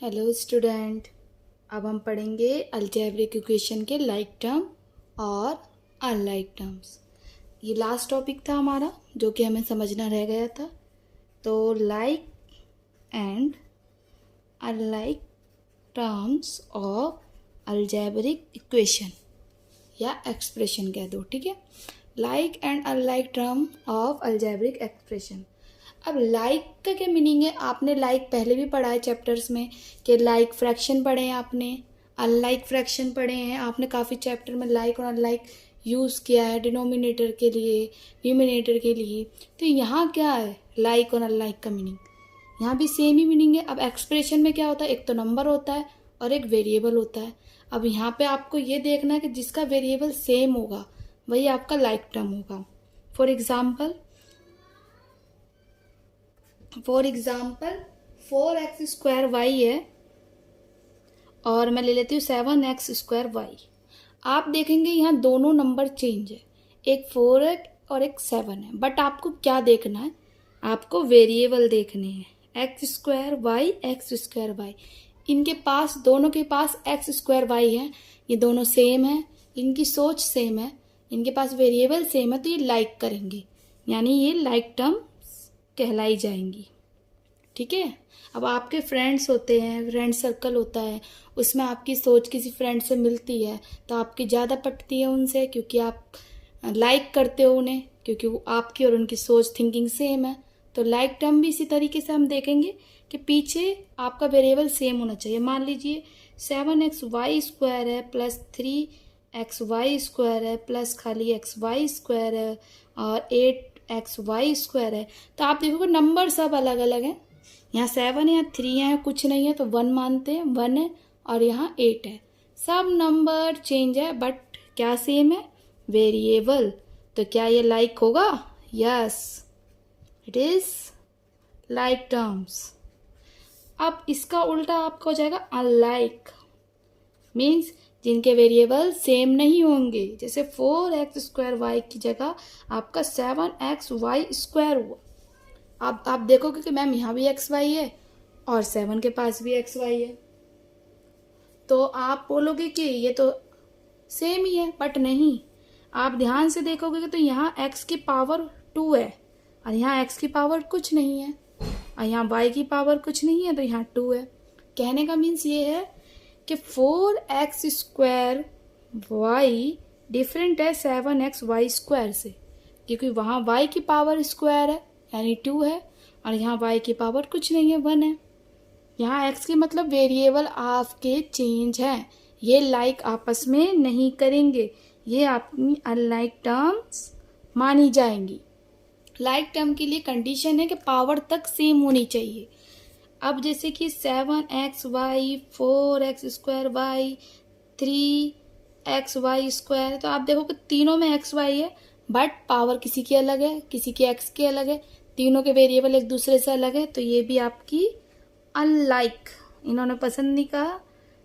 Hello student. अब हम पढ़ेंगे अलजेब्रिक इक्वेशन के लाइक टर्म और अनलाइक टर्म्स। ये लास्ट टॉपिक था हमारा जो कि हमें समझना रह गया था। तो like and unlike terms of algebraic equation या एक्सप्रेशन कह दो, ठीक है। Like and unlike term of algebraic expression. अब लाइक का क्या मीनिंग है? आपने लाइक पहले भी पढ़ा है चैप्टर्स में कि लाइक फ्रैक्शन पढ़े हैं, आपने अनलाइक फ्रैक्शन पढ़े हैं, आपने काफ़ी चैप्टर में लाइक और अनलाइक यूज़ किया है डिनोमिनेटर के लिए, न्यूमिनेटर के लिए। तो यहाँ क्या है लाइक और अनलाइक का मीनिंग? यहाँ भी सेम ही मीनिंग है। अब एक्सप्रेशन में क्या होता है, एक तो नंबर होता है और एक वेरिएबल होता है। अब यहाँ पे आपको ये देखना है कि जिसका वेरिएबल सेम होगा वही आपका लाइक टर्म होगा। फॉर एग्जाम्पल 4x² y है और मैं ले लेती हूँ 7x² y। आप देखेंगे यहाँ दोनों नंबर चेंज है, एक 4 है और एक 7 है। बट आपको क्या देखना है? आपको वेरिएबल देखने हैं, x² y। इनके पास, दोनों के पास x² y है, ये दोनों सेम है, इनकी सोच सेम है, इनके पास वेरिएबल सेम है, तो ये लाइक करेंगे, यानी ये लाइक टर्म कहलाई जाएंगी, ठीक है। अब आपके फ्रेंड्स होते हैं, फ्रेंड सर्कल होता है, उसमें आपकी सोच किसी फ्रेंड से मिलती है तो आपकी ज़्यादा पटती है उनसे, क्योंकि आप लाइक करते हो उन्हें, क्योंकि वो आपकी और उनकी सोच थिंकिंग सेम है। तो लाइक टर्म भी इसी तरीके से हम देखेंगे कि पीछे आपका वेरिएबल सेम होना चाहिए। मान लीजिए 7xy² है प्लस 3xy² है प्लस खाली xy² है और 8xy² है, तो आप देखोगे नंबर सब अलग अलग हैं। यहाँ 7 है, यहाँ 3 है, कुछ नहीं है तो 1 मानते हैं, 1 है, और यहाँ 8 है। सब नंबर चेंज है बट क्या सेम है? वेरिएबल। तो क्या ये लाइक होगा? Yes, it is like terms. अब इसका उल्टा आपका हो जाएगा अनलाइक, मीन्स जिनके वेरिएबल सेम नहीं होंगे। जैसे 4x² y की जगह आपका 7xy² हुआ। अब आप देखोगे कि मैम यहाँ भी xy है और 7 के पास भी xy है, तो आप बोलोगे कि ये तो सेम ही है, बट नहीं। आप ध्यान से देखोगे तो यहाँ x की पावर 2 है और यहाँ x की पावर कुछ नहीं है, और यहाँ y की पावर कुछ नहीं है, तो यहाँ 2 है। कहने का मीन्स ये है कि 4x² y डिफरेंट है 7xy² से, क्योंकि वहाँ y की पावर स्क्वायर है यानी 2 है, और यहाँ y की पावर कुछ नहीं है, 1 है। यहाँ x के मतलब वेरिएबल आपके चेंज हैं, ये लाइक आपस में नहीं करेंगे, ये अपनी अनलाइक टर्म्स मानी जाएंगी। लाइक टर्म के लिए कंडीशन है कि पावर तक सेम होनी चाहिए। अब जैसे कि 7xy 4x² y 3xy², तो आप देखो कि तीनों में xy है बट पावर किसी की अलग है, किसी की x की अलग है, तीनों के वेरिएबल एक दूसरे से अलग है, तो ये भी आपकी अनलाइक, इन्होंने पसंद नहीं कहा,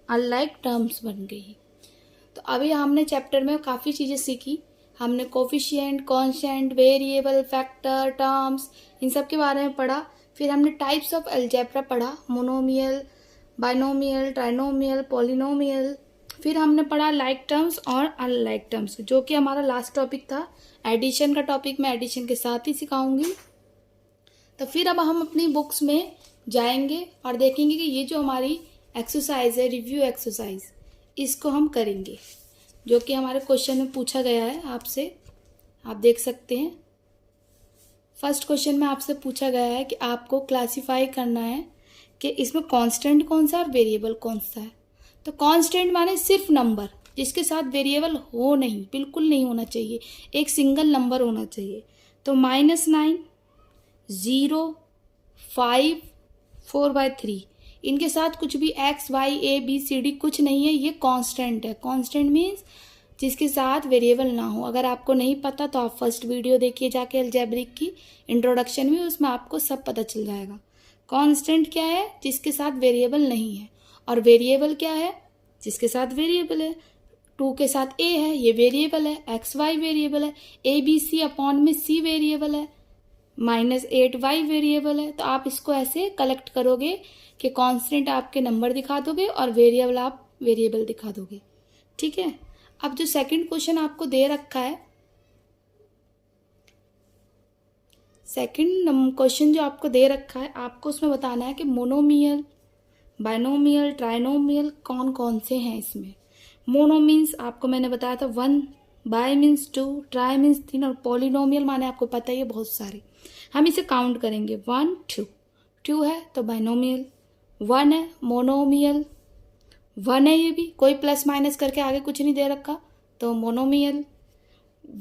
अनलाइक टर्म्स बन गई। तो अभी हमने चैप्टर में काफ़ी चीज़ें सीखी। हमने coefficient, constant, variable, factor, terms, इन सब के बारे में पढ़ा। फिर हमने टाइप्स ऑफ अलजेब्रा पढ़ा, मोनोमियल, बाइनोमियल, ट्राइनोमियल, पॉलिनोमियल। फिर हमने पढ़ा लाइक टर्म्स और अनलाइक टर्म्स, जो कि हमारा लास्ट टॉपिक था। एडिशन का टॉपिक मैं एडिशन के साथ ही सिखाऊंगी। तो फिर अब हम अपनी बुक्स में जाएंगे और देखेंगे कि ये जो हमारी एक्सरसाइज है, रिव्यू एक्सरसाइज, इसको हम करेंगे, जो कि हमारे क्वेश्चन में पूछा गया है आपसे। आप देख सकते हैं फर्स्ट क्वेश्चन में आपसे पूछा गया है कि आपको क्लासिफाई करना है कि इसमें कांस्टेंट कौन सा और वेरिएबल कौन सा है। तो कांस्टेंट माने सिर्फ नंबर जिसके साथ वेरिएबल हो नहीं, बिल्कुल नहीं होना चाहिए, एक सिंगल नंबर होना चाहिए। तो -9, 0, 5, 4/3, इनके साथ कुछ भी x, y, a, b, c, d कुछ नहीं है, ये कांस्टेंट है। कांस्टेंट मीन्स जिसके साथ वेरिएबल ना हो। अगर आपको नहीं पता तो आप फर्स्ट वीडियो देखिए जाके अलजेब्रिक की इंट्रोडक्शन में, उसमें आपको सब पता चल जाएगा। कांस्टेंट क्या है? जिसके साथ वेरिएबल नहीं है। और वेरिएबल क्या है? जिसके साथ वेरिएबल है। 2 के साथ a है, ये वेरिएबल है, x, y वेरिएबल है, a, b, c अपॉन में c वेरिएबल है, -8y वेरिएबल है, तो आप इसको ऐसे कलेक्ट करोगे कि कांस्टेंट आपके नंबर दिखा दोगे और वेरिएबल आप वेरिएबल दिखा दोगे। ठीक है। अब जो सेकंड क्वेश्चन आपको दे रखा है, सेकंड क्वेश्चन जो आपको दे रखा है, आपको उसमें बताना है कि मोनोमियल, बाइनोमियल, ट्राइनोमियल कौन कौन से हैं इसमें। मोनो मीन्स आपको मैंने बताया था 1, बाय मीन्स 2, ट्राई मीन्स 3 और पॉलिनोमियल माने आपको पता ही है बहुत सारे। हम इसे काउंट करेंगे 1 2, 2 है तो बाइनोमियल, 1 है मोनोमियल, 1 है, ये भी कोई प्लस माइनस करके आगे कुछ नहीं दे रखा तो मोनोमियल,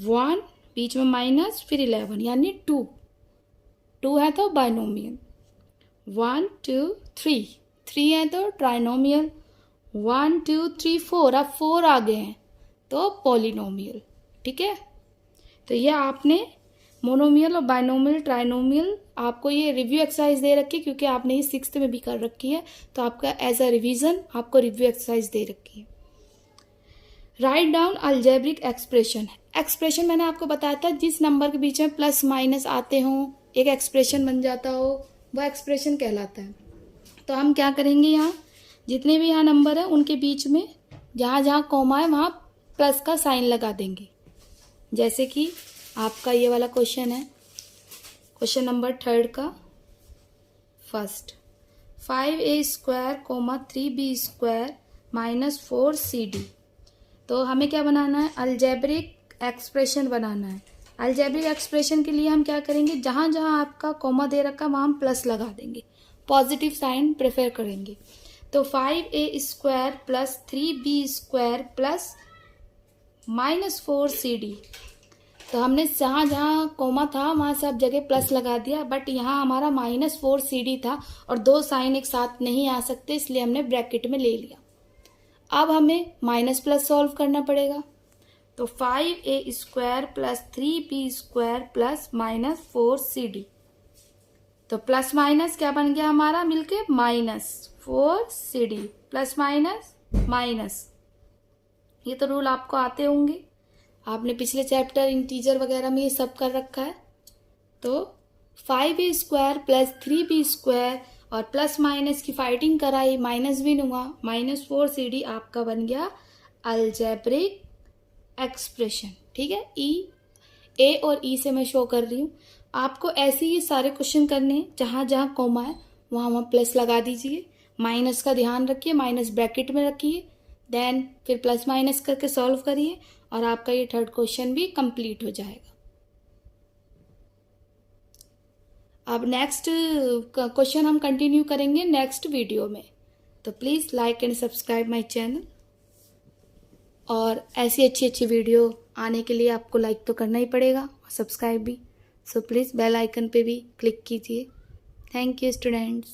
1 बीच में माइनस फिर 11 यानी 2, 2 है तो बाइनोमियल, 1 2 3, 3 है तो ट्राइनोमियल, 1 2 3 4, अब 4 आ गए हैं तो पॉलिनोमियल। ठीक है। तो ये आपने मोनोमियल और बाइनोमियल, ट्राइनोमियल, आपको ये रिव्यू एक्सरसाइज दे रखी है क्योंकि आपने ये 6th में भी कर रखी है, तो आपका एज अ रिवीजन आपको रिव्यू एक्सरसाइज दे रखी है। Write down algebraic expression. Expression मैंने आपको बताया था जिस नंबर के बीच में प्लस माइनस आते हों, एक एक्सप्रेशन बन जाता हो, वह एक्सप्रेशन कहलाता है। तो हम क्या करेंगे, यहाँ जितने भी यहाँ नंबर है उनके बीच में जहाँ जहाँ कॉमा है वहाँ प्लस का साइन लगा देंगे। जैसे कि आपका ये वाला क्वेश्चन है, क्वेश्चन नंबर 3 का फर्स्ट, 5a² 3b² -4cd। तो हमें क्या बनाना है, अलजेब्रिक एक्सप्रेशन बनाना है। अलजेब्रिक एक्सप्रेशन के लिए हम क्या करेंगे, जहाँ जहाँ आपका कॉमा दे रखा वहाँ हम प्लस लगा देंगे, पॉजिटिव साइन प्रेफर करेंगे। तो 5a² + 3b² + -4cd, तो हमने जहाँ जहाँ कोमा था वहाँ सब जगह प्लस लगा दिया, बट यहाँ हमारा -4cd था और 2 साइन एक साथ नहीं आ सकते, इसलिए हमने ब्रैकेट में ले लिया। अब हमें माइनस प्लस सॉल्व करना पड़ेगा। तो 5a² + 3b² + -4cd, तो प्लस माइनस क्या बन गया हमारा मिलके -4cd, प्लस माइनस माइनस। ये तो रूल आपको आते होंगे, आपने पिछले चैप्टर इंटीजर वगैरह में ये सब कर रखा है। तो 5a² + 3b² और प्लस माइनस की फाइटिंग कराई, माइनस भी नहीं हुआ, -4cd आपका बन गया अलजेब्रिक एक्सप्रेशन। ठीक है। ए और ई से मैं शो कर रही हूँ, आपको ऐसे ही सारे क्वेश्चन करने हैं, जहाँ जहाँ कॉमा है वहाँ वहाँ प्लस लगा दीजिए, माइनस का ध्यान रखिए, माइनस ब्रैकेट में रखिए, देन फिर प्लस माइनस करके सॉल्व करिए और आपका ये 3rd क्वेश्चन भी कंप्लीट हो जाएगा। अब नेक्स्ट क्वेश्चन हम कंटिन्यू करेंगे नेक्स्ट वीडियो में, तो please like and subscribe my channel. और ऐसी अच्छी अच्छी वीडियो आने के लिए आपको लाइक तो करना ही पड़ेगा और सब्सक्राइब भी, सो प्लीज़ बेल आइकन पे भी क्लिक कीजिए। Thank you students.